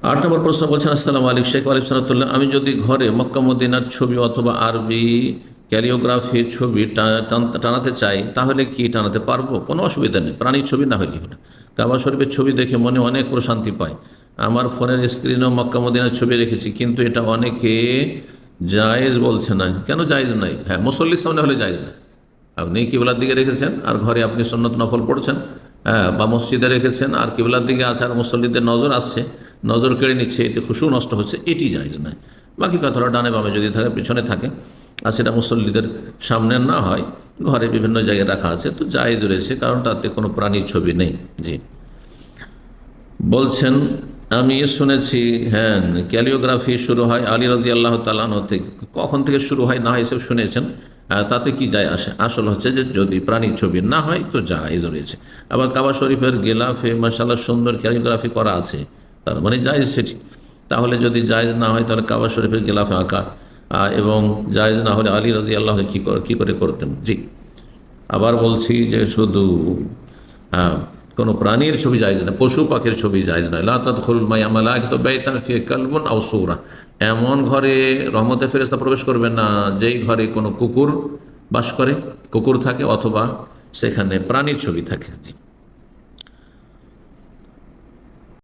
8 নম্বর প্রশ্ন বলছেন, আসসালামু আলাইকুম শেখ ওয়ালাইকুম সালাতুল্লাহ, আমি যদি ঘরে মক্কা মদিনার ছবি অথবা আরবি ক্যালিওগ্রাফির ছবি টানাতে চাই তাহলে কি টানাতে পারবো? কোনো অসুবিধা নেই, প্রাণীর ছবি না হইলে হলো। কাবা শরীফের ছবি দেখে মনে অনেক প্রশান্তি পায়। আমার ফোনের স্ক্রিনেও মক্কা মদিনার ছবি রেখেছি, কিন্তু এটা অনেকে জায়েজ বলছে না। কেন জায়েজ নাই? হ্যাঁ, মুসল্লির সামনে হলে জায়েজ নাই। আপনি কিবলার দিকে রেখেছেন আর ঘরে আপনি সুন্নত নফল পড়ছেন, হ্যাঁ, বা মসজিদে রেখেছেন আর কিবলার দিকে আছে আর মুসল্লিদের নজর আসছে, নজর কেড়ে নিচ্ছে, এটি খুশু নষ্ট হচ্ছে, এটি জায়েজ নয়। বাকি কথাটা ডানে বামে যদি থাকে, পিছনে থাকে, আর সেটা মুসল্লিদের সামনে না হয়, ঘরে বিভিন্ন জায়গায় রাখা আছে, তো জায়েজ রয়েছে, কারণ তাতে কোনো প্রাণীর ছবি নেই। জি, বলছেন আমি শুনেছি, হ্যাঁ, ক্যালিওগ্রাফি শুরু হয় আলী রাজি আল্লাহ তালান থেকে। কখন থেকে শুরু হয় না হয় এসব শুনেছেন, তাতে কি যায় আসে? আসল হচ্ছে যে যদি প্রাণীর ছবি না হয় তো জায়েজ রয়েছে। আবার কাবা শরীফের গেলাফে মাশাআল্লাহ সুন্দর ক্যালিওগ্রাফি করা আছে, তার মানে জায়েজ সেটি। তাহলে যদি জায়েজ না হয় তাহলে কাবা শরীফের গেলাফে আঁকা, এবং জায়েজ না হলে আলী রাজি আল্লাহ কী করে করতেন। জি, আবার বলছি যে শুধু হ্যাঁ, কোনো প্রাণীর ছবি জায়েজ না, পশু পাখির ছবি জায়েজ নয়। লা তাদখুলুল মালাইকাতু বাইতান ফিহি কালবুন আও সূরা, এমন ঘরে রহমতের ফেরেশতা প্রবেশ করবে না যেই ঘরে কোনো কুকুর বাস করে, কুকুর থাকে, অথবা সেখানে প্রাণীর ছবি থাকে। জি।